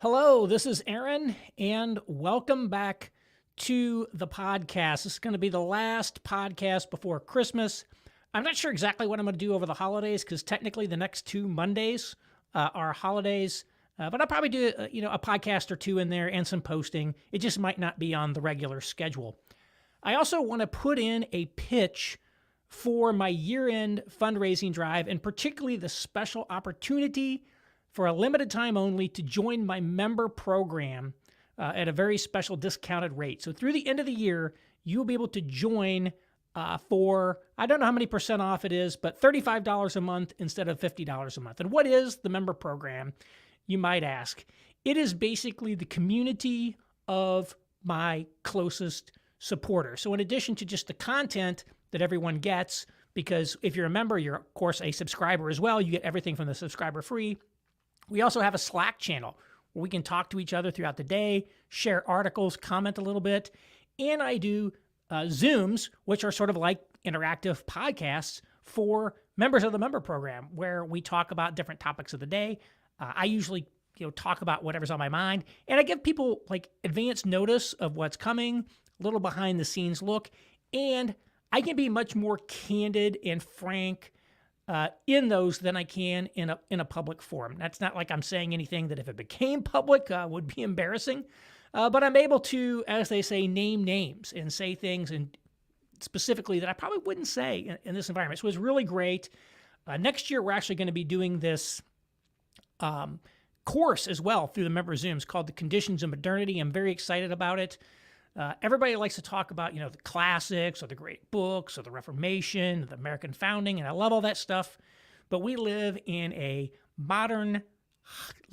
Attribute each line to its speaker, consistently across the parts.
Speaker 1: Hello, this is Aaron, and welcome back to the podcast. This is going to be the last podcast before Christmas. I'm not sure exactly what I'm going to do over the holidays because technically the next two Mondays are holidays, but I'll probably do a podcast or two in there and some posting. It just might not be on the regular schedule. I also want to put in a pitch for my year-end fundraising drive, and particularly the special opportunity for a limited time only to join my member program at a very special discounted rate. So through the end of the year, you'll be able to join for, I don't know how many percent off it is, but $35 a month instead of $50 a month. And what is the member program, you might ask? It is basically the community of my closest supporters. So in addition to just the content that everyone gets, because if you're a member, you're of course a subscriber as well, you get everything from the subscriber free. We also have a Slack channel where we can talk to each other throughout the day, share articles, comment a little bit. And I do Zooms, which are sort of like interactive podcasts for members of the member program, where we talk about different topics of the day. I usually talk about whatever's on my mind. And I give people like advance notice of what's coming, a little behind the scenes look. And I can be much more candid and frank in those than I can in a public forum. That's not like I'm saying anything that if it became public would be embarrassing, but I'm able to, as they say, name names and say things and specifically that I probably wouldn't say in this environment. So it was really great. Next year, we're actually going to be doing this course as well through the member Zooms called The Conditions of Modernity. I'm very excited about it. Everybody likes to talk about, the classics or the great books or the Reformation, the American founding, and I love all that stuff. But we live in a modern,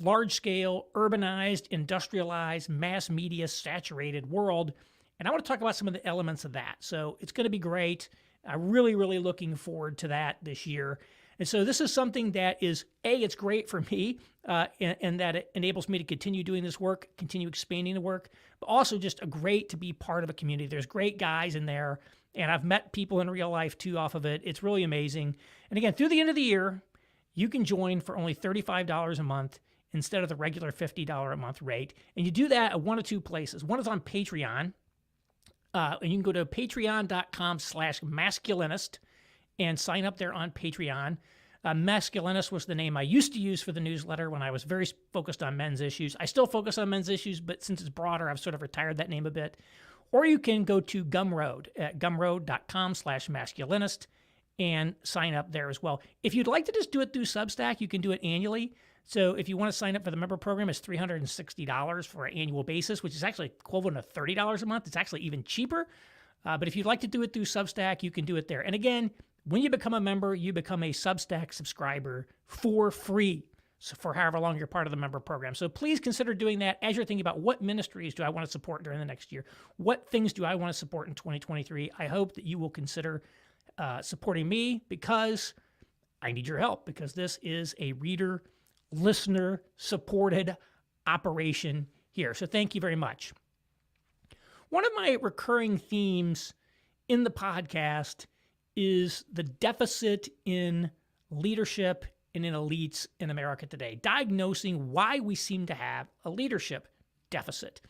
Speaker 1: large-scale, urbanized, industrialized, mass media saturated world, and I want to talk about some of the elements of that. So it's going to be great. I'm really, really looking forward to that this year. And so this is something that is, it's great for me, and that it enables me to continue doing this work, continue expanding the work, but also just great to be part of a community. There's great guys in there, and I've met people in real life too off of it. It's really amazing. And again, through the end of the year, you can join for only $35 a month instead of the regular $50 a month rate. And you do that at one of two places. One is on Patreon, and you can go to patreon.com/masculinist and sign up there on Patreon. Masculinist was the name I used to use for the newsletter when I was very focused on men's issues. I still focus on men's issues, but since it's broader, I've sort of retired that name a bit. Or you can go to Gumroad at gumroad.com/masculinist and sign up there as well. If you'd like to just do it through Substack, you can do it annually. So if you want to sign up for the member program, it's $360 for an annual basis, which is actually equivalent to $30 a month. It's actually even cheaper. But if you'd like to do it through Substack, you can do it there. And again, when you become a member, you become a Substack subscriber for free, so for however long you're part of the member program. So please consider doing that as you're thinking about what ministries do I want to support during the next year? What things do I want to support in 2023? I hope that you will consider supporting me because I need your help, because this is a reader, listener supported operation here. So thank you very much. One of my recurring themes in the podcast is the deficit in leadership and in elites in America today, diagnosing why we seem to have a leadership deficit.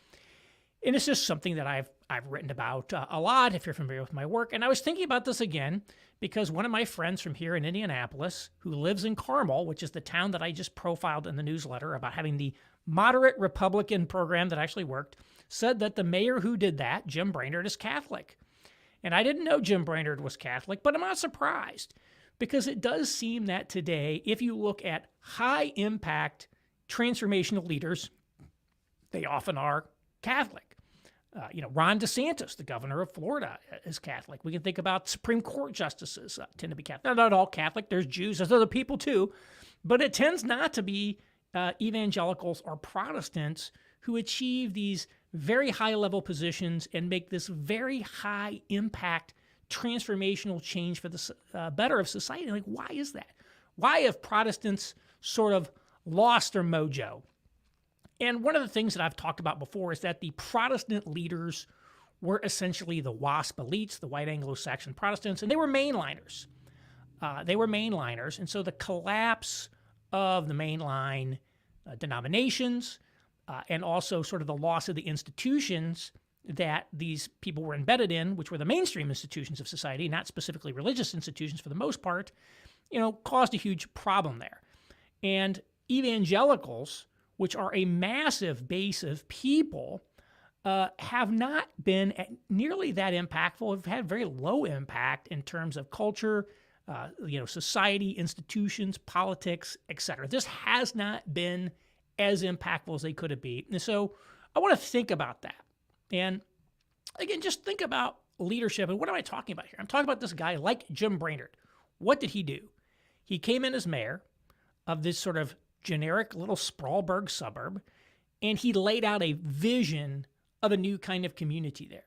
Speaker 1: And it's just something that I've written about a lot, if you're familiar with my work. And I was thinking about this again because one of my friends from here in Indianapolis, who lives in Carmel, which is the town that I just profiled in the newsletter about having the moderate Republican program that actually worked, said that the mayor who did that, Jim Brainerd, is Catholic. And I didn't know Jim Brainerd was Catholic, but I'm not surprised because it does seem that today, if you look at high-impact transformational leaders, they often are Catholic. Ron DeSantis, the governor of Florida, is Catholic. We can think about Supreme Court justices tend to be Catholic. Not all Catholic. There's Jews. There's other people too. But it tends not to be evangelicals or Protestants who achieve these very high-level positions and make this very high-impact transformational change for the better of society. Like, why is that? Why have Protestants sort of lost their mojo? And one of the things that I've talked about before is that the Protestant leaders were essentially the WASP elites, the white Anglo-Saxon Protestants, and they were mainliners. And so the collapse of the mainline denominations and also sort of the loss of the institutions that these people were embedded in, which were the mainstream institutions of society, not specifically religious institutions for the most part, caused a huge problem there. And evangelicals, which are a massive base of people, have not been nearly that impactful, have had very low impact in terms of culture, society, institutions, politics, etc. This has not been as impactful as they could have been. And so I want to think about that. And again, just think about leadership. And what am I talking about here? I'm talking about this guy like Jim Brainerd. What did he do? He came in as mayor of this sort of generic little Sprawlberg suburb, and he laid out a vision of a new kind of community there.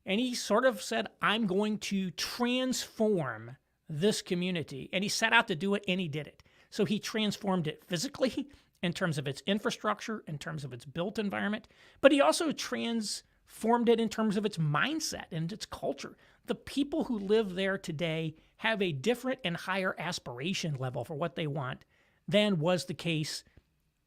Speaker 1: And he sort of said, I'm going to transform this community. And he set out to do it, and he did it. So he transformed it physically in terms of its infrastructure, in terms of its built environment, but he also transformed it in terms of its mindset and its culture. The people who live there today have a different and higher aspiration level for what they want than was the case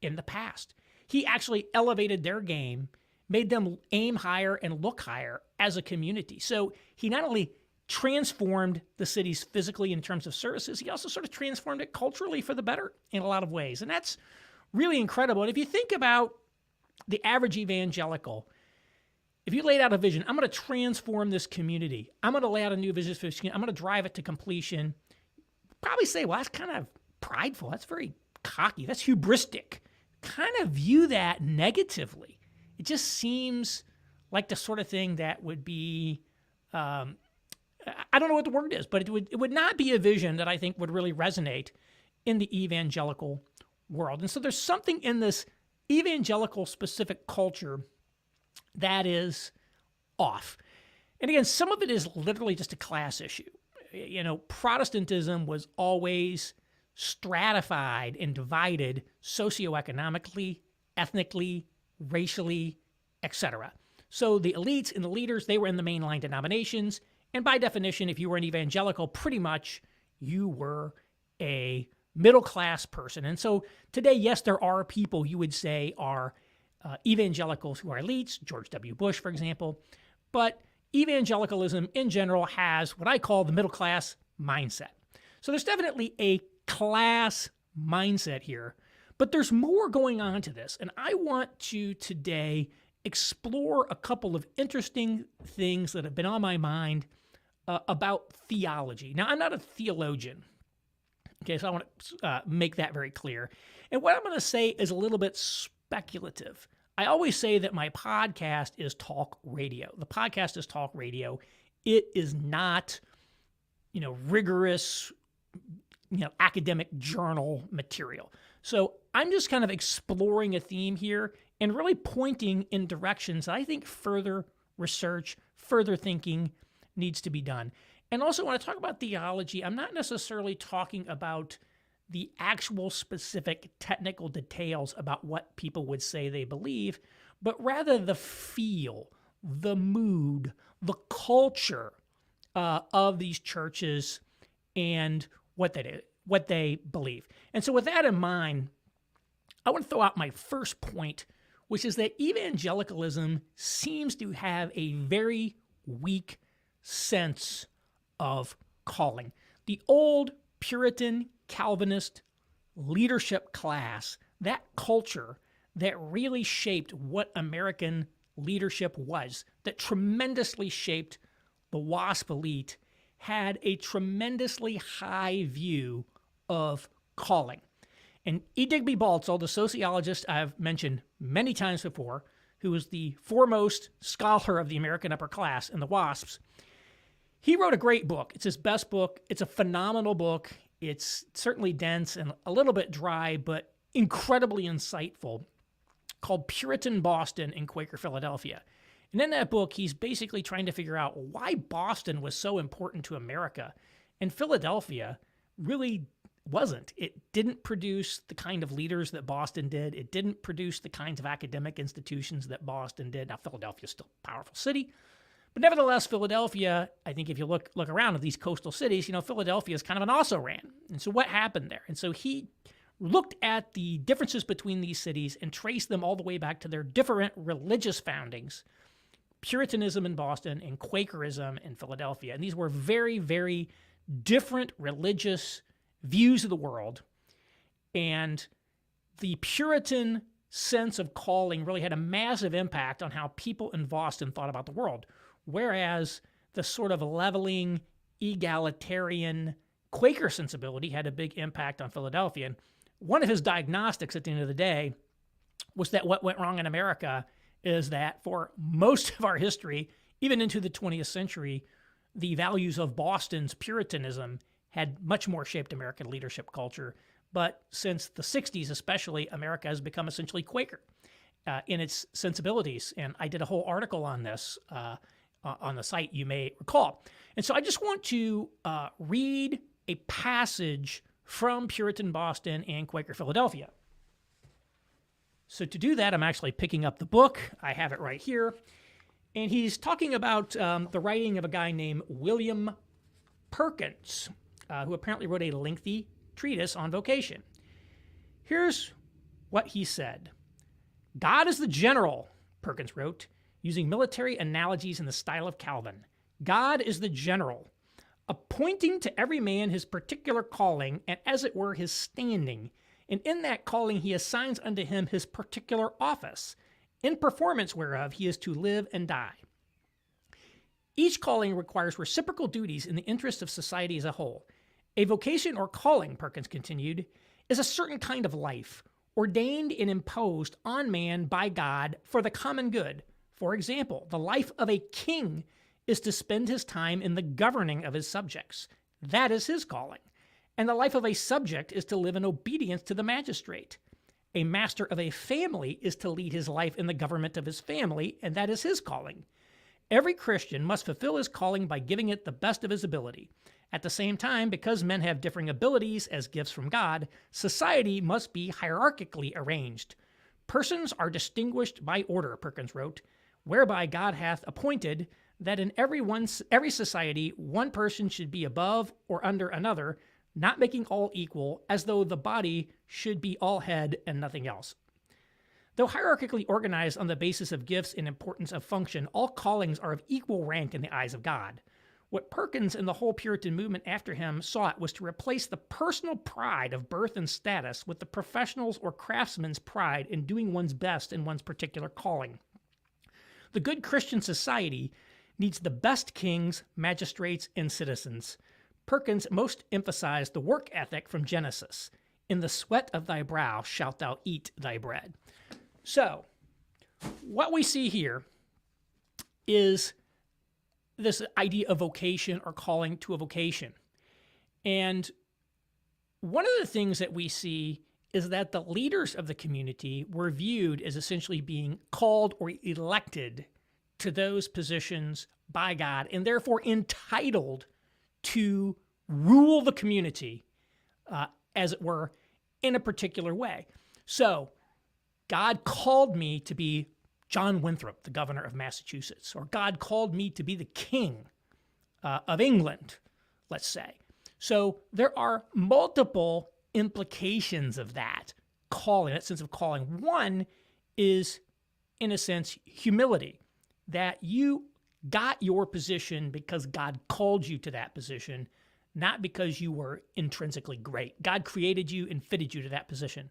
Speaker 1: in the past. He actually elevated their game, made them aim higher and look higher as a community. So he not only transformed the cities physically in terms of services, he also sort of transformed it culturally for the better in a lot of ways. And that's really incredible. And if you think about the average evangelical, if you laid out a vision, I'm going to transform this community, I'm going to lay out a new vision for this community, I'm going to drive it to completion, probably say, well, that's kind of prideful. That's very cocky. That's hubristic. Kind of view that negatively. It just seems like the sort of thing that would be, I don't know what the word is, but it would not be a vision that I think would really resonate in the evangelical world. And so there's something in this evangelical specific culture that is off. And again, some of it is literally just a class issue. Protestantism was always stratified and divided socioeconomically, ethnically, racially, etc. So the elites and the leaders, they were in the mainline denominations. And by definition, if you were an evangelical, pretty much you were a middle-class person. And so today, yes, there are people you would say are evangelicals who are elites, George W. Bush, for example. But evangelicalism in general has what I call the middle-class mindset. So there's definitely a class mindset here, but there's more going on to this. And I want to today explore a couple of interesting things that have been on my mind about theology. Now, I'm not a theologian. Okay, so I want to make that very clear. And what I'm going to say is a little bit speculative. I always say that my podcast is talk radio. The podcast is talk radio. It is not, rigorous, academic journal material. So I'm just kind of exploring a theme here and really pointing in directions that I think further research, further thinking needs to be done. And also, when I talk about theology, I'm not necessarily talking about the actual specific technical details about what people would say they believe, but rather the feel, the mood, the culture of these churches and what they believe. And so with that in mind, I want to throw out my first point, which is that evangelicalism seems to have a very weak sense of calling. The old Puritan Calvinist leadership class, that culture that really shaped what American leadership was, that tremendously shaped the WASP elite, had a tremendously high view of calling. And E. Digby Baltzel, the sociologist I've mentioned many times before, who was the foremost scholar of the American upper class and the WASPs, he wrote a great book. It's his best book. It's a phenomenal book. It's certainly dense and a little bit dry, but incredibly insightful, called Puritan Boston and Quaker Philadelphia. And in that book, he's basically trying to figure out why Boston was so important to America, and Philadelphia really wasn't. It didn't produce the kind of leaders that Boston did. It didn't produce the kinds of academic institutions that Boston did. Now, Philadelphia's still a powerful city, but nevertheless, Philadelphia, I think if you look around at these coastal cities, Philadelphia is kind of an also-ran. And so what happened there? And so he looked at the differences between these cities and traced them all the way back to their different religious foundings. Puritanism in Boston and Quakerism in Philadelphia. And these were very, very different religious views of the world. And the Puritan sense of calling really had a massive impact on how people in Boston thought about the world. Whereas the sort of leveling, egalitarian Quaker sensibility had a big impact on Philadelphia. And one of his diagnostics at the end of the day was that what went wrong in America is that for most of our history, even into the 20th century, the values of Boston's Puritanism had much more shaped American leadership culture. But since the 60s especially, America has become essentially Quaker in its sensibilities. And I did a whole article on this on the site, you may recall. And so I just want to read a passage from Puritan Boston and Quaker Philadelphia. So to do that, I'm actually picking up the book. I have it right here. And he's talking about the writing of a guy named William Perkins, who apparently wrote a lengthy treatise on vocation. Here's what he said. God is the general, Perkins wrote, using military analogies in the style of Calvin. God is the general, appointing to every man his particular calling and, as it were, his standing. And in that calling he assigns unto him his particular office, in performance whereof he is to live and die. Each calling requires reciprocal duties in the interest of society as a whole. A vocation or calling, Perkins continued, is a certain kind of life, ordained and imposed on man by God for the common good. For example, the life of a king is to spend his time in the governing of his subjects. That is his calling. And the life of a subject is to live in obedience to the magistrate. A master of a family is to lead his life in the government of his family, and that is his calling. Every Christian must fulfill his calling by giving it the best of his ability. At the same time, because men have differing abilities as gifts from God, society must be hierarchically arranged. Persons are distinguished by order, Perkins wrote, whereby God hath appointed that in every society one person should be above or under another, not making all equal, as though the body should be all head and nothing else. Though hierarchically organized on the basis of gifts and importance of function, all callings are of equal rank in the eyes of God. What Perkins and the whole Puritan movement after him sought was to replace the personal pride of birth and status with the professional's or craftsman's pride in doing one's best in one's particular calling. The good Christian society needs the best kings, magistrates, and citizens. Perkins most emphasized the work ethic from Genesis. In the sweat of thy brow shalt thou eat thy bread. So, what we see here is this idea of vocation or calling to a vocation. And one of the things that we see is that the leaders of the community were viewed as essentially being called or elected to those positions by God and therefore entitled to rule the community, as it were, in a particular way. So, God called me to be John Winthrop, the governor of Massachusetts, or God called me to be the king of England, let's say. So there are multiple implications of that calling, that sense of calling. One is, in a sense, humility, that you got your position because God called you to that position, not because you were intrinsically great. God created you and fitted you to that position.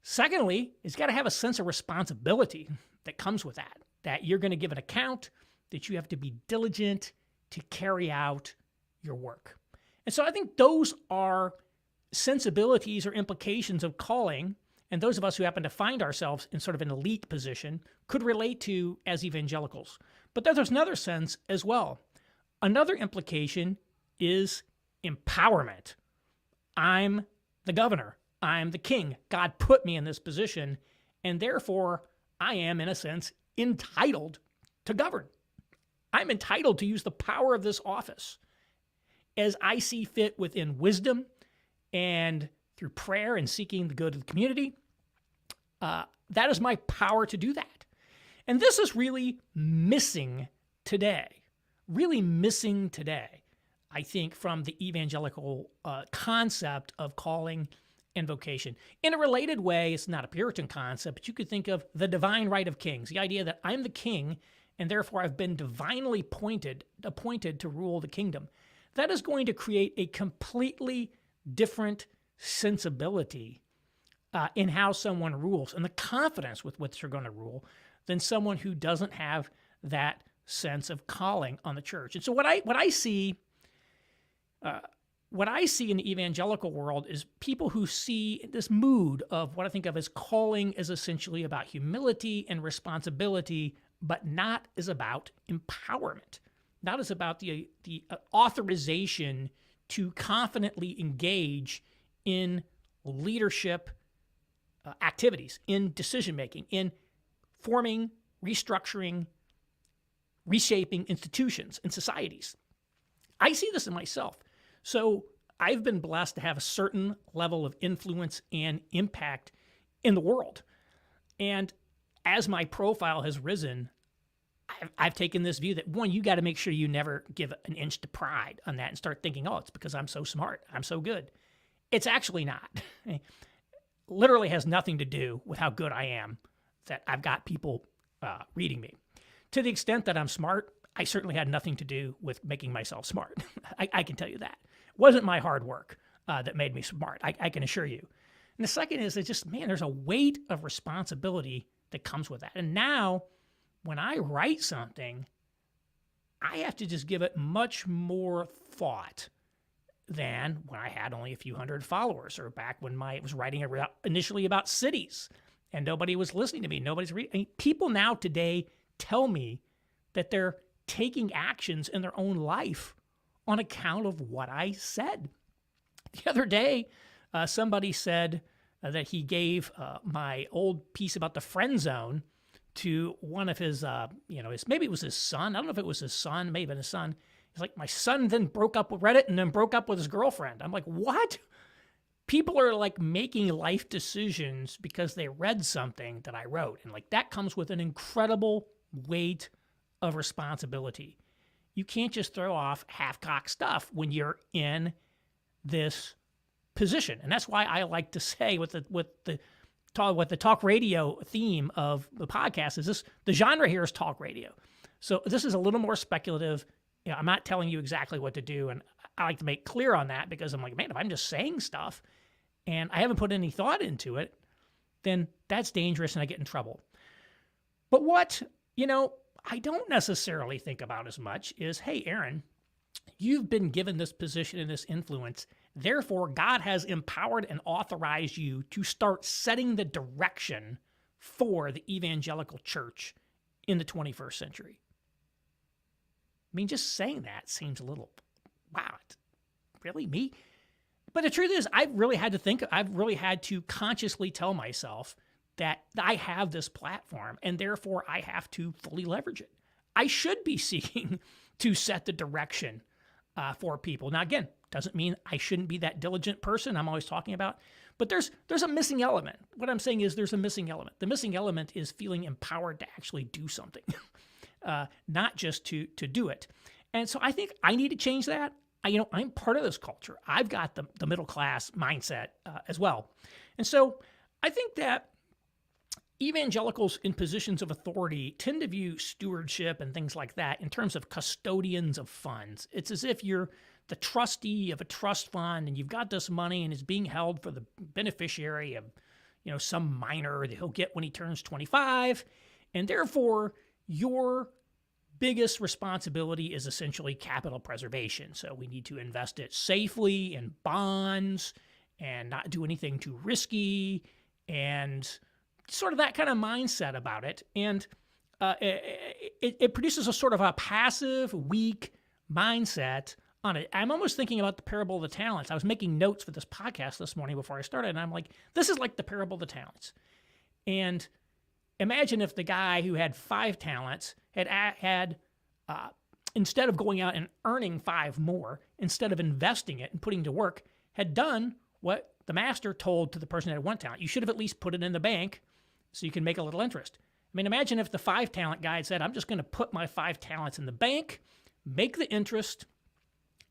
Speaker 1: Secondly, it's got to have a sense of responsibility that comes with that you're going to give an account, that you have to be diligent to carry out your work. And so I think those are sensibilities or implications of calling, and those of us who happen to find ourselves in sort of an elite position could relate to as evangelicals. But there's another sense as well. Another implication is empowerment. I'm the governor. I'm the king. God put me in this position, and therefore I am, in a sense, entitled to govern. I'm entitled to use the power of this office as I see fit within wisdom and through prayer and seeking the good of the community. That is my power to do that. And this is really missing today, I think, from the evangelical concept of calling and vocation. In a related way, it's not a Puritan concept, but you could think of the divine right of kings, the idea that I'm the king, and therefore I've been divinely appointed to rule the kingdom. That is going to create a completely different sensibility in how someone rules and the confidence with which they're going to rule than someone who doesn't have that sense of calling on the church. And so what I see in the evangelical world is people who see this mood of what I think of as calling is essentially about humility and responsibility, but not as about empowerment, not as about the authorization to confidently engage in leadership activities, in decision-making, in forming, restructuring, reshaping institutions and societies. I see this in myself. So I've been blessed to have a certain level of influence and impact in the world. And as my profile has risen, I've taken this view that, one, you got to make sure you never give an inch to pride on that and start thinking, oh, it's because I'm so smart, I'm so good. It's actually not. Literally has nothing to do with how good I am, that I've got people reading me. To the extent that I'm smart, I certainly had nothing to do with making myself smart. I can tell you that. It wasn't my hard work that made me smart, I can assure you. And the second is, it's just, man, there's a weight of responsibility that comes with that. And now, when I write something, I have to just give it much more thought than when I had only a few hundred followers, or back when I was writing initially about cities and nobody was listening to me. Nobody's reading. I mean, people now today tell me that they're taking actions in their own life on account of what I said. The other day, somebody said that he gave my old piece about the friend zone to one of his, maybe it was his son. I don't know if it was his son, maybe his son. He's like, my son then read it and then broke up with his girlfriend. I'm like, what? People are like making life decisions because they read something that I wrote. And like that comes with an incredible weight of responsibility. You can't just throw off half-cocked stuff when you're in this position. And that's why I like to say with the talk radio theme of the podcast is this, the genre here is talk radio. So this is a little more speculative. You know, I'm not telling you exactly what to do. And I like to make clear on that because I'm like, man, if I'm just saying stuff and I haven't put any thought into it, then that's dangerous and I get in trouble. But what, I don't necessarily think about as much is, hey, Aaron, you've been given this position and this influence. Therefore, God has empowered and authorized you to start setting the direction for the evangelical church in the 21st century. I mean, just saying that seems a little, wow, really me? But the truth is, I've really had to consciously tell myself that I have this platform and therefore I have to fully leverage it. I should be seeking to set the direction for people. Now, again, doesn't mean I shouldn't be that diligent person I'm always talking about, but there's a missing element. What I'm saying is there's a missing element. The missing element is feeling empowered to actually do something, not just to do it. And so I think I need to change that. I'm part of this culture. I've got the middle class mindset as well. And so I think that evangelicals in positions of authority tend to view stewardship and things like that in terms of custodians of funds. It's as if you're the trustee of a trust fund and you've got this money and it's being held for the beneficiary of, some minor that he'll get when he turns 25. And therefore, your biggest responsibility is essentially capital preservation. So we need to invest it safely in bonds and not do anything too risky and sort of that kind of mindset about it. And it produces a sort of a passive, weak mindset on it. I'm almost thinking about the parable of the talents. I was making notes for this podcast this morning before I started, and I'm like, this is like the parable of the talents. And imagine if the guy who had 5 talents had instead of going out and earning 5 more, instead of investing it and putting it to work, had done what the master told to the person that had 1 talent. You should have at least put it in the bank so you can make a little interest. I mean, imagine if the 5 talent guy had said, I'm just going to put my 5 talents in the bank, make the interest,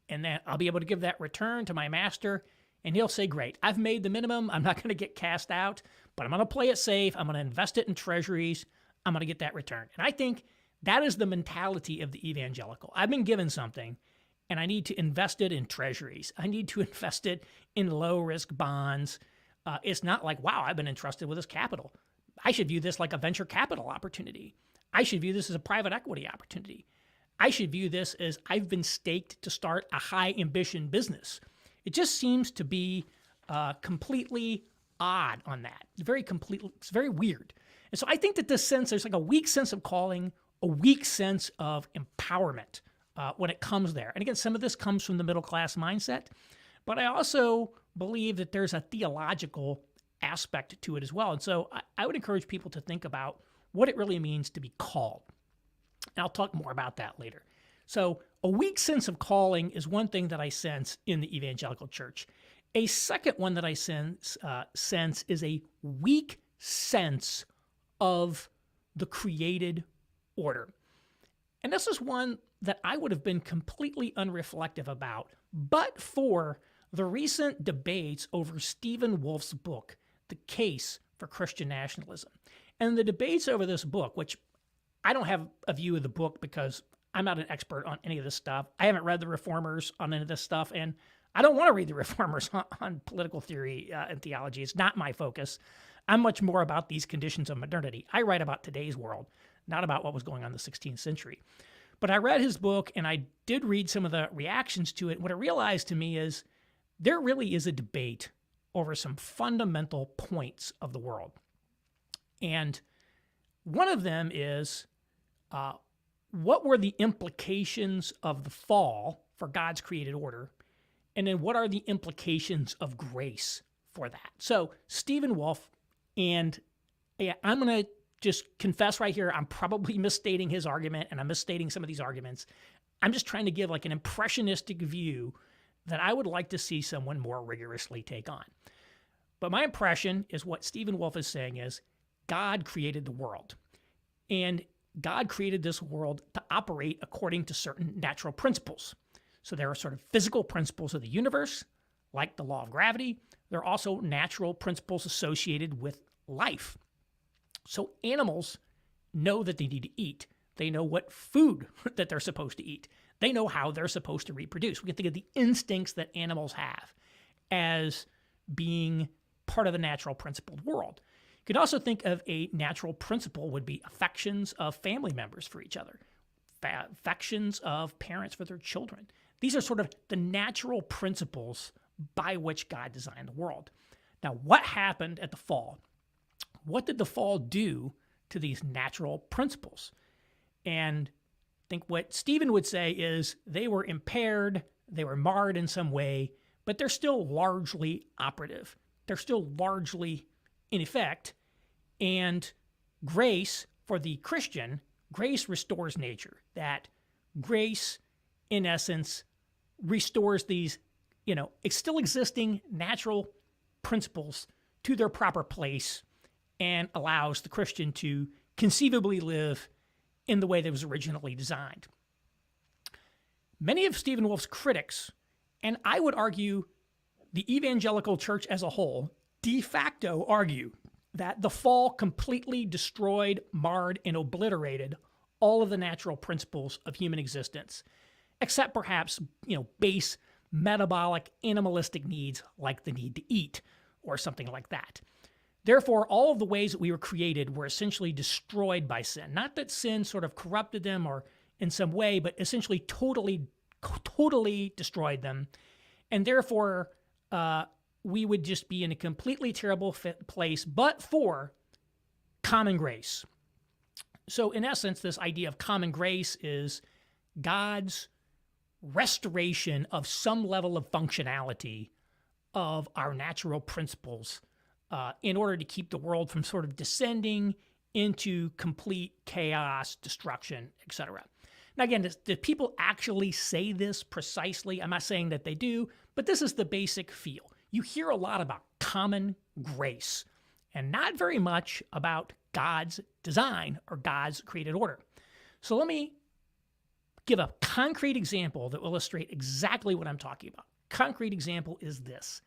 Speaker 1: and then I'll be able to give that return to my master, And he'll say, great, I've made the minimum. I'm not going to get cast out, but I'm going to play it safe. I'm going to invest it in treasuries. I'm going to get that return. And I think that is the mentality of the evangelical. I've been given something, and I need to invest it in treasuries. I need to invest it in low-risk bonds. It's not like, wow, I've been entrusted with this capital. I should view this like a venture capital opportunity. I should view this as a private equity opportunity. I should view this as I've been staked to start a high-ambition business. It just seems to be completely odd on that. It's very weird. And so I think that there's like a weak sense of calling, a weak sense of empowerment when it comes there. And again, some of this comes from the middle-class mindset, but I also believe that there's a theological aspect to it as well. And so I would encourage people to think about what it really means to be called. And I'll talk more about that later. So a weak sense of calling is one thing that I sense in the evangelical church. A second one that I sense is a weak sense of the created order. And this is one that I would have been completely unreflective about, but for the recent debates over Stephen Wolf's book, The Case for Christian Nationalism. And the debates over this book, which I don't have a view of the book because I'm not an expert on any of this stuff. I haven't read the Reformers on any of this stuff, and I don't want to read the Reformers on political theory and theology. It's not my focus. I'm much more about these conditions of modernity. I write about today's world, not about what was going on in the 16th century. But I read his book, and I did read some of the reactions to it. What I realized to me is there really is a debate over some fundamental points of the world. And one of them is what were the implications of the fall for God's created order? And then what are the implications of grace for that? So Stephen Wolf, and I'm going to just confess right here, I'm probably misstating his argument, and I'm misstating some of these arguments. I'm just trying to give like an impressionistic view that I would like to see someone more rigorously take on. But my impression is what Stephen Wolf is saying is God created the world. And God created this world to operate according to certain natural principles. So there are sort of physical principles of the universe, like the law of gravity. There are also natural principles associated with life. So animals know that they need to eat. They know what food that they're supposed to eat. They know how they're supposed to reproduce. We can think of the instincts that animals have as being part of the natural principled world. You could also think of a natural principle would be affections of family members for each other, affections of parents for their children. These are sort of the natural principles by which God designed the world. Now, what happened at the fall? What did the fall do to these natural principles? And I think what Stephen would say is they were impaired, they were marred in some way, but they're still largely operative. They're still largely in effect. And grace, for the Christian, grace restores nature. That grace, in essence, restores these, still existing natural principles to their proper place and allows the Christian to conceivably live in the way that was originally designed. Many of Stephen Wolf's critics, and I would argue the evangelical church as a whole, de facto argue that the fall completely destroyed, marred, and obliterated all of the natural principles of human existence, except perhaps, base metabolic animalistic needs like the need to eat or something like that. Therefore, all of the ways that we were created were essentially destroyed by sin. Not that sin sort of corrupted them or in some way, but essentially totally destroyed them. And therefore, we would just be in a completely terrible place, but for common grace. So in essence, this idea of common grace is God's restoration of some level of functionality of our natural principles in order to keep the world from sort of descending into complete chaos, destruction, etc. Now again, do people actually say this precisely? I'm not saying that they do, but this is the basic feel. You hear a lot about common grace and not very much about God's design or God's created order. So let me give a concrete example that will illustrate exactly what I'm talking about. Concrete example is this.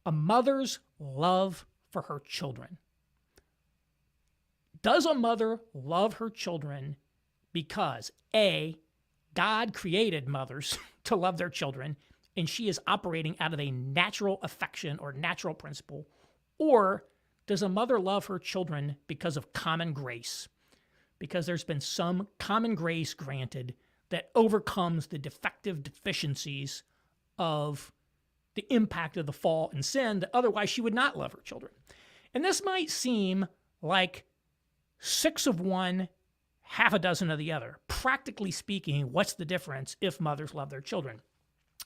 Speaker 1: A mother's love for her children. Does a mother love her children because A, God created mothers to love their children, and she is operating out of a natural affection or natural principle? Or does a mother love her children because of common grace? Because there's been some common grace granted that overcomes the defective deficiencies of the impact of the fall and sin that otherwise she would not love her children. And this might seem like 6 of one, half a dozen of the other. Practically speaking, what's the difference if mothers love their children?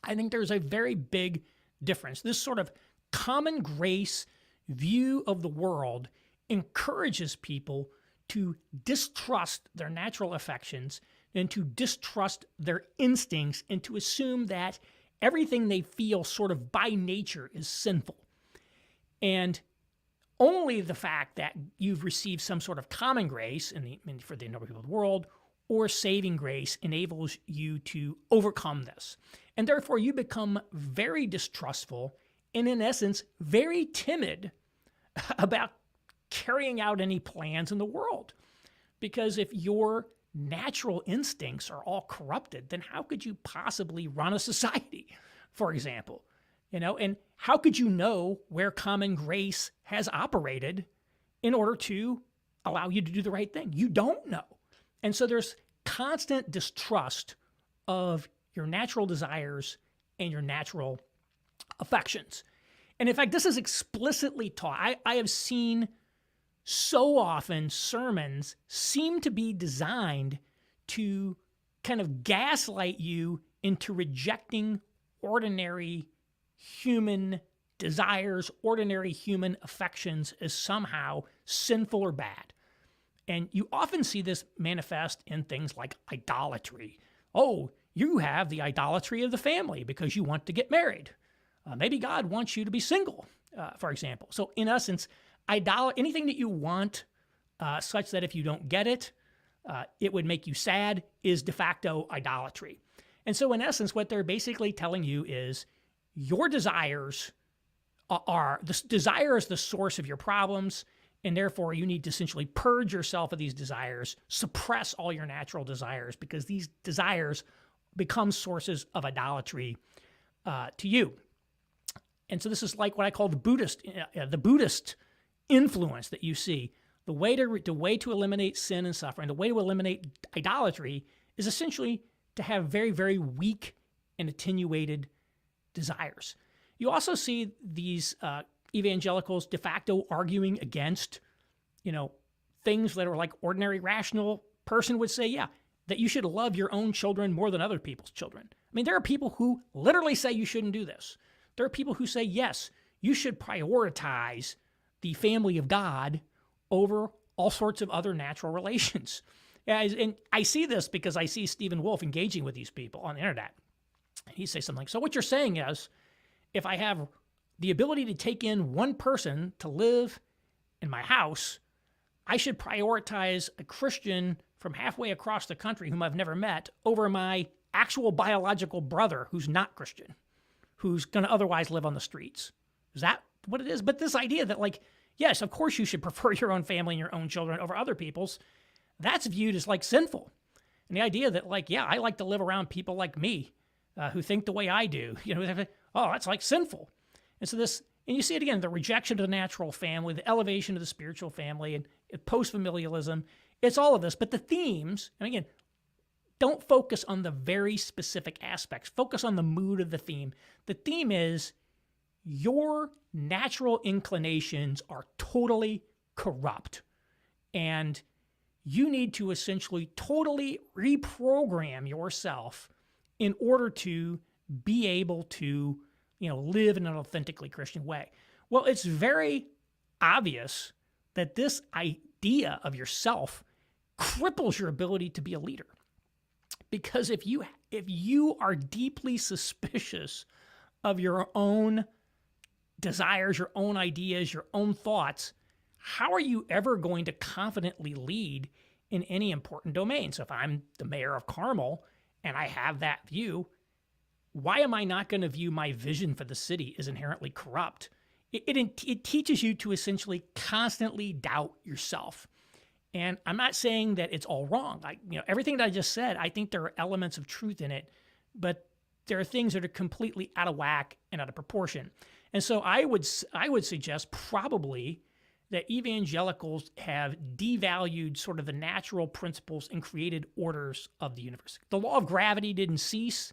Speaker 1: I think there's a very big difference. This sort of common grace view of the world encourages people to distrust their natural affections and to distrust their instincts and to assume that everything they feel sort of by nature is sinful. And only the fact that you've received some sort of common grace for the number of people of the world or saving grace enables you to overcome this. And therefore, you become very distrustful and, in essence, very timid about carrying out any plans in the world. Because if your natural instincts are all corrupted, then how could you possibly run a society, for example? And how could you know where common grace has operated in order to allow you to do the right thing? You don't know. And so there's constant distrust of your natural desires and your natural affections. And in fact, this is explicitly taught. I have seen so often sermons seem to be designed to kind of gaslight you into rejecting ordinary human desires, ordinary human affections as somehow sinful or bad. And you often see this manifest in things like idolatry. Oh, you have the idolatry of the family because you want to get married. Maybe God wants you to be single, for example. So in essence, anything that you want such that if you don't get it, it would make you sad is de facto idolatry. And so in essence, what they're basically telling you is your desires desire is the source of your problems, and therefore you need to essentially purge yourself of these desires, suppress all your natural desires, because these desires become sources of idolatry to you. And so this is like what I call the Buddhist influence that you see. The way to eliminate sin and suffering, the way to eliminate idolatry is essentially to have very, very weak and attenuated desires. You also see these evangelicals de facto arguing against, things that are like ordinary rational person would say, yeah, that you should love your own children more than other people's children. I mean, there are people who literally say you shouldn't do this. There are people who say, yes, you should prioritize the family of God over all sorts of other natural relations. And I see this because I see Stephen Wolfe engaging with these people on the internet. He says something like, so what you're saying is, if I have the ability to take in one person to live in my house, I should prioritize a Christian from halfway across the country whom I've never met over my actual biological brother who's not Christian, who's going to otherwise live on the streets. Is that what it is? But this idea that, yes, of course you should prefer your own family and your own children over other people's, that's viewed as sinful. And the idea that I like to live around people like me who think the way I do, that's sinful. And so and you see it again, the rejection of the natural family, the elevation of the spiritual family, and post-familialism. It's all of this. But the themes, and again, don't focus on the very specific aspects. Focus on the mood of the theme. The theme is your natural inclinations are totally corrupt. And you need to essentially totally reprogram yourself in order to be able to, live in an authentically Christian way. Well, it's very obvious that this idea of yourself cripples your ability to be a leader. Because if you are deeply suspicious of your own desires, your own ideas, your own thoughts, how are you ever going to confidently lead in any important domain? So if I'm the mayor of Carmel and I have that view, why am I not going to view my vision for the city as inherently corrupt it teaches you to essentially constantly doubt yourself. And I'm not saying that it's all wrong. Everything that I just said, I think there are elements of truth in it, but there are things that are completely out of whack and out of proportion. And so I would suggest probably that evangelicals have devalued sort of the natural principles and created orders of the universe. The law of gravity didn't cease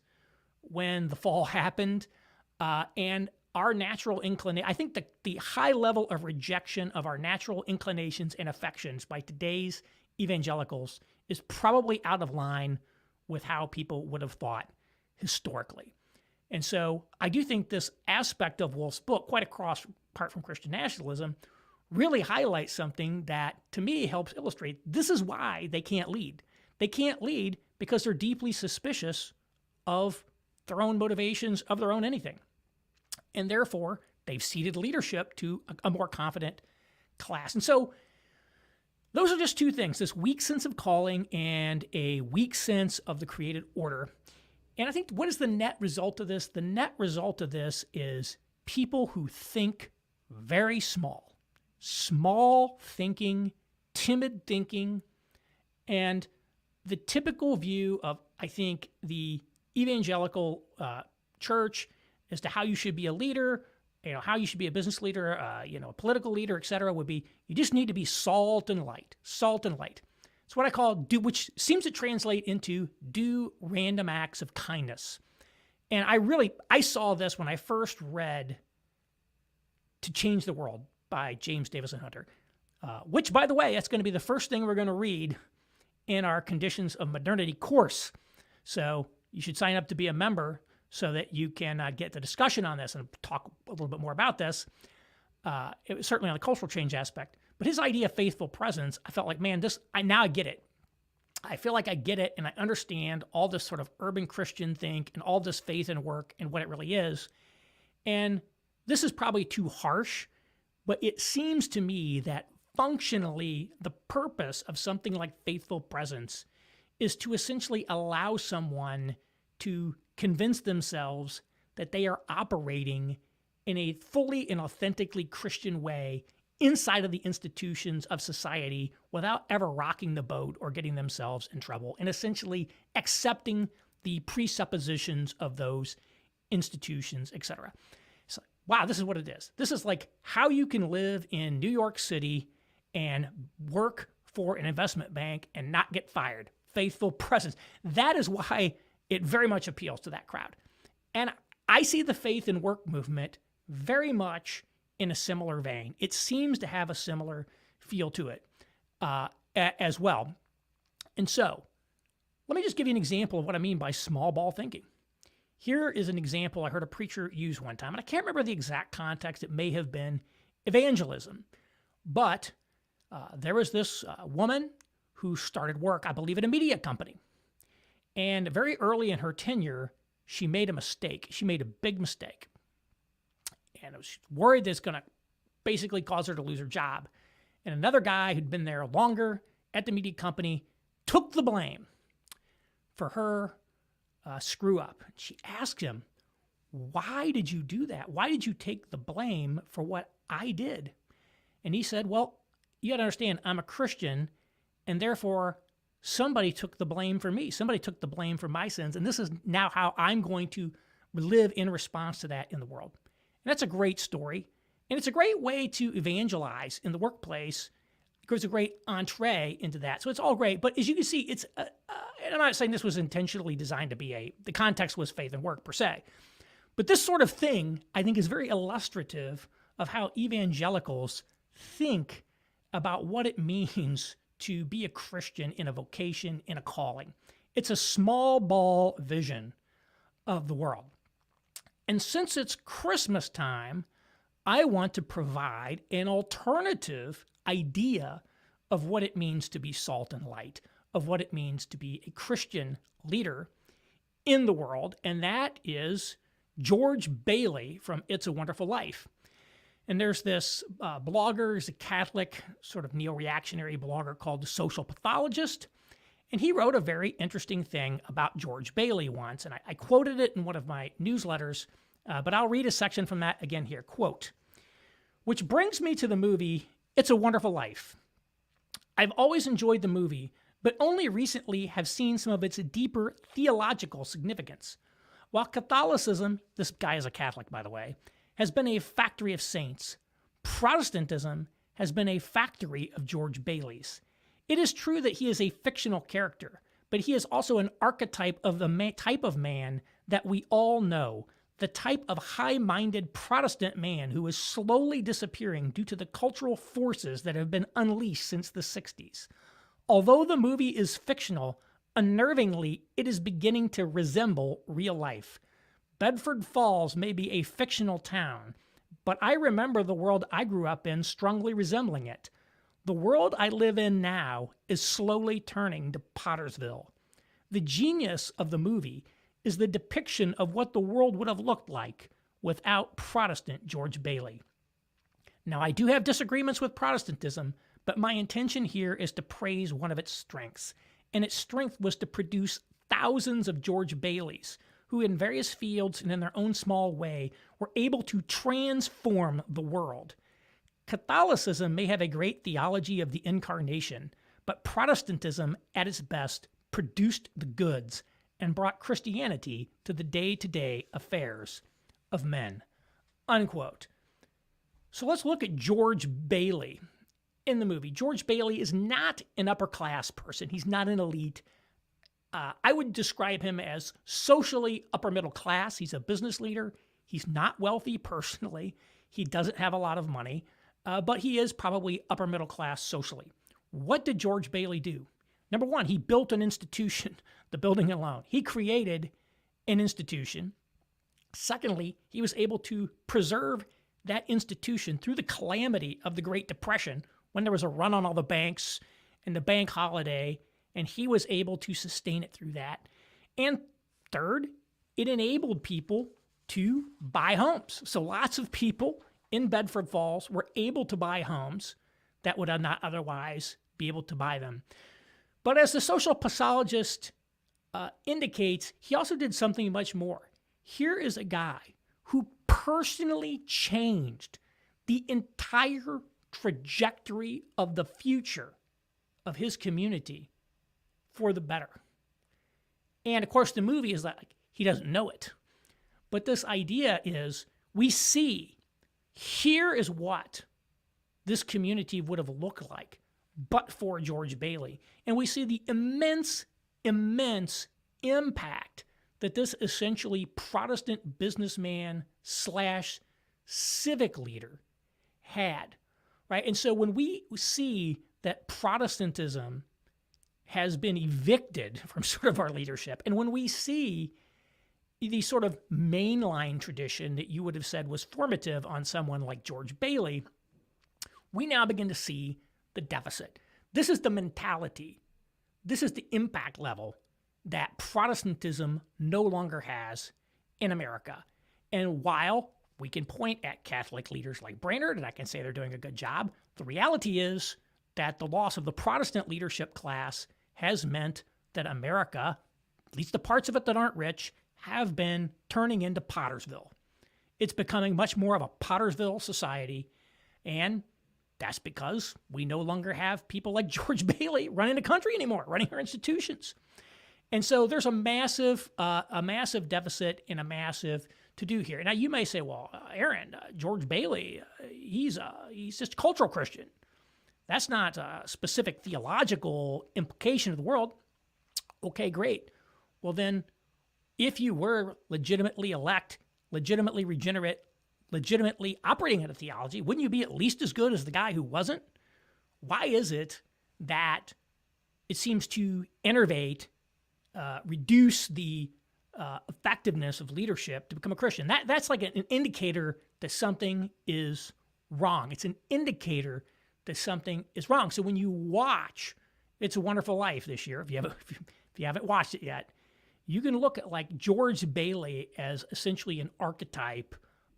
Speaker 1: when the fall happened, and our natural inclination, I think the high level of rejection of our natural inclinations and affections by today's evangelicals is probably out of line with how people would have thought historically. And so I do think this aspect of Wolf's book, quite apart from Christian nationalism, really highlights something that, to me, helps illustrate this is why they can't lead. They can't lead because they're deeply suspicious of their own motivations, of their own anything. And therefore, they've ceded leadership to a more confident class. And so those are just two things, this weak sense of calling and a weak sense of the created order. And I think what is the net result of this? The net result of this is people who think very small thinking, timid thinking, and the typical view of, I think, the evangelical church as to how you should be a leader, how you should be a business leader, a political leader, et cetera, would be you just need to be salt and light. It's what I call which seems to translate into do random acts of kindness. And I saw this when I first read To Change the World by James Davison Hunter, which, by the way, that's going to be the first thing we're going to read in our Conditions of Modernity course. So you should sign up to be a member so that you can get the discussion on this and talk a little bit more about this. It was certainly on the cultural change aspect. But his idea of faithful presence, I felt like, man, now I get it. I feel like I get it, and I understand all this sort of urban Christian think and all this faith and work and what it really is. And this is probably too harsh, but it seems to me that functionally the purpose of something like faithful presence is to essentially allow someone to convince themselves that they are operating in a fully and authentically Christian way inside of the institutions of society without ever rocking the boat or getting themselves in trouble, and essentially accepting the presuppositions of those institutions, etc. So, wow, this is what it is. This is like how you can live in New York City and work for an investment bank and not get fired. Faithful presence. That is why it very much appeals to that crowd. And I see the faith and work movement very much in a similar vein. It seems to have a similar feel to it as well. And so, let me just give you an example of what I mean by small ball thinking. Here is an example I heard a preacher use one time, and I can't remember the exact context. It may have been evangelism. But there was this woman who started work, I believe, at a media company. And very early in her tenure, she made a mistake. She made a big mistake. And I was worried that it's going to basically cause her to lose her job. And another guy who'd been there longer at the media company took the blame for her screw up. She asked him, why did you do that? Why did you take the blame for what I did? And he said, well, you got to understand, I'm a Christian, and therefore somebody took the blame for me. Somebody took the blame for my sins, and this is now how I'm going to live in response to that in the world. And that's a great story, and it's a great way to evangelize in the workplace. It gives a great entree into that. So it's all great, but as you can see, it's and I'm not saying this was intentionally designed to be the context was faith and work per se, but this sort of thing, I think, is very illustrative of how evangelicals think about what it means to be a Christian in a vocation, in a calling. It's a small ball vision of the world. And since it's Christmas time, I want to provide an alternative idea of what it means to be salt and light, of what it means to be a Christian leader in the world, and that is George Bailey from It's a Wonderful Life. And there's this blogger, he's a Catholic, sort of neo-reactionary blogger called The Social Pathologist, and he wrote a very interesting thing about George Bailey once, and I quoted it in one of my newsletters, but I'll read a section from that again here. Quote, Which brings me to the movie It's a Wonderful Life. I've always enjoyed the movie, but only recently have seen some of its deeper theological significance. While Catholicism, this guy is a Catholic by the way, has been a factory of saints, Protestantism has been a factory of George Baileys. It is true that he is a fictional character, but he is also an archetype of the type of man that we all know, the type of high-minded Protestant man who is slowly disappearing due to the cultural forces that have been unleashed since the 60s. Although the movie is fictional, unnervingly, it is beginning to resemble real life. Bedford Falls may be a fictional town, but I remember the world I grew up in strongly resembling it. The world I live in now is slowly turning to Pottersville. The genius of the movie is the depiction of what the world would have looked like without Protestant George Bailey. Now, I do have disagreements with Protestantism, but my intention here is to praise one of its strengths, and its strength was to produce thousands of George Baileys, who in various fields and in their own small way were able to transform the world. Catholicism may have a great theology of the incarnation, but Protestantism, at its best, produced the goods and brought Christianity to the day-to-day affairs of men." Unquote. So let's look at George Bailey in the movie. George Bailey is not an upper-class person. He's not an elite. I would describe him as socially upper-middle class. He's a business leader. He's not wealthy personally. He doesn't have a lot of money, but he is probably upper-middle class socially. What did George Bailey do? Number one, he built an institution, the building alone. He created an institution. Secondly, he was able to preserve that institution through the calamity of the Great Depression when there was a run on all the banks and the bank holiday, and he was able to sustain it through that. And third, it enabled people to buy homes. So lots of people in Bedford Falls were able to buy homes that would not otherwise be able to buy them. But as the social pathologist indicates, he also did something much more. Here is a guy who personally changed the entire trajectory of the future of his community for the better. And of course, the movie is like, he doesn't know it. But this idea is, we see, here is what this community would have looked like but for George Bailey. And we see the immense impact that this essentially Protestant businessman slash civic leader had, right? And so when we see that Protestantism has been evicted from sort of our leadership, and when we see the sort of mainline tradition that you would have said was formative on someone like George Bailey, we now begin to see the deficit. This is the mentality. This is the impact level that Protestantism no longer has in America. And while we can point at Catholic leaders like Brainerd, and I can say they're doing a good job, the reality is that the loss of the Protestant leadership class has meant that America, at least the parts of it that aren't rich, have been turning into Pottersville. It's becoming much more of a Pottersville society, and that's because we no longer have people like George Bailey running the country anymore, running our institutions. And so there's a massive deficit and a massive to-do here. Now, you may say, well, Aaron, George Bailey, he's just a cultural Christian. That's not a specific theological implication of the world. Okay, great. Well, then, if you were legitimately elect, legitimately regenerate, legitimately operating in a theology, wouldn't you be at least as good as the guy who wasn't? Why is it that it seems to enervate, reduce the effectiveness of leadership to become a Christian? That's like an indicator that something is wrong. It's an indicator that something is wrong. So when you watch It's a Wonderful Life this year, if you haven't watched it yet, you can look at like George Bailey as essentially an archetype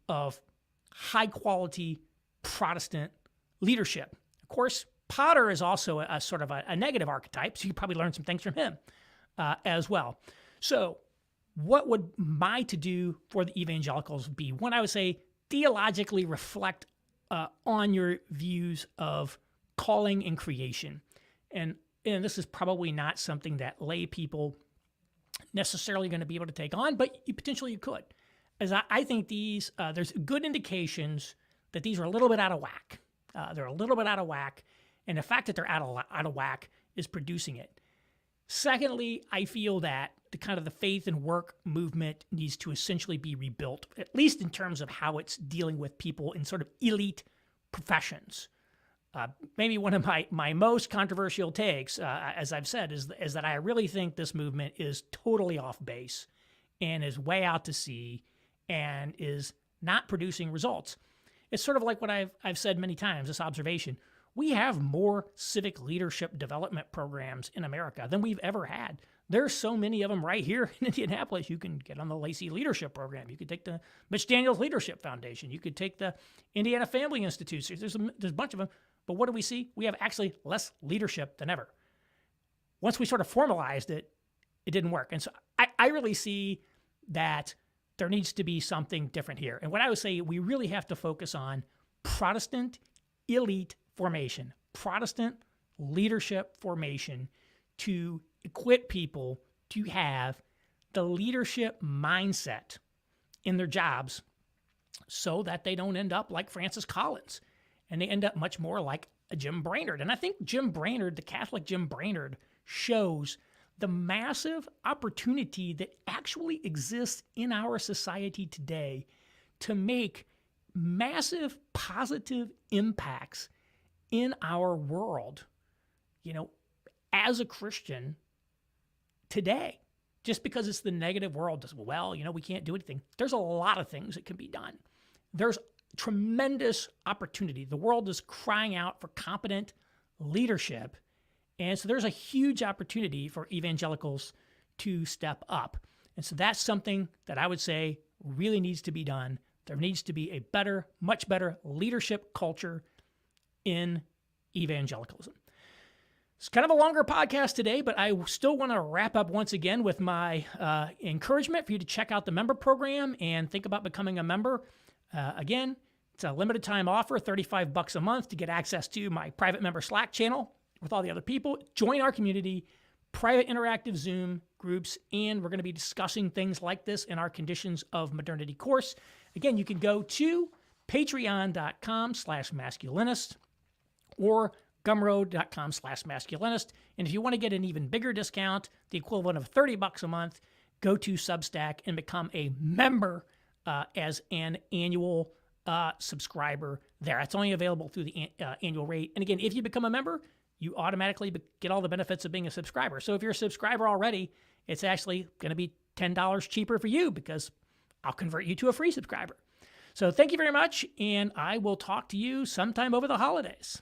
Speaker 1: of high-quality Protestant leadership. Of course, Potter is also a sort of a negative archetype, so you probably learn some things from him as well. So what would my to-do for the evangelicals be? One, I would say theologically reflect on your views of calling and creation. And this is probably not something that lay people necessarily going to be able to take on, but potentially you could. As I think these, there's good indications that these are a little bit out of whack. They're a little bit out of whack, and the fact that they're out of whack is producing it. Secondly, I feel that the faith and work movement needs to essentially be rebuilt, at least in terms of how it's dealing with people in sort of elite professions. Maybe one of my most controversial takes, as I've said, is that I really think this movement is totally off base and is way out to sea and is not producing results. It's sort of like what I've said many times, this observation. We have more civic leadership development programs in America than we've ever had. There's so many of them right here in Indianapolis. You can get on the Lacey Leadership Program. You could take the Mitch Daniels Leadership Foundation. You could take the Indiana Family Institute. There's a bunch of them. But what do we see? We have actually less leadership than ever. Once we sort of formalized it, it didn't work. And so I really see that there needs to be something different here. And what I would say, we really have to focus on Protestant elite formation, Protestant leadership formation to equip people to have the leadership mindset in their jobs so that they don't end up like Francis Collins and they end up much more like a Jim Brainerd. And I think Jim Brainerd, the Catholic Jim Brainerd, shows the massive opportunity that actually exists in our society today to make massive positive impacts in our world, as a Christian today. Just because it's the negative world, we can't do anything. There's a lot of things that can be done. There's tremendous opportunity. The world is crying out for competent leadership. And so there's a huge opportunity for evangelicals to step up. And so that's something that I would say really needs to be done. There needs to be a better, much better leadership culture in evangelicalism. It's kind of a longer podcast today, but I still want to wrap up once again with my encouragement for you to check out the member program and think about becoming a member. Again, it's a limited time offer, $35 a month to get access to my private member Slack channel with all the other people. Join our community, private interactive Zoom groups, and we're going to be discussing things like this in our Conditions of Modernity course. Again, you can go to patreon.com/masculinist or gumroad.com/masculinist. And if you want to get an even bigger discount, the equivalent of $30 a month, go to Substack and become a member as an annual subscriber there. It's only available through the annual rate. And again, if you become a member, you automatically get all the benefits of being a subscriber. So if you're a subscriber already, it's actually going to be $10 cheaper for you because I'll convert you to a free subscriber. So thank you very much, and I will talk to you sometime over the holidays.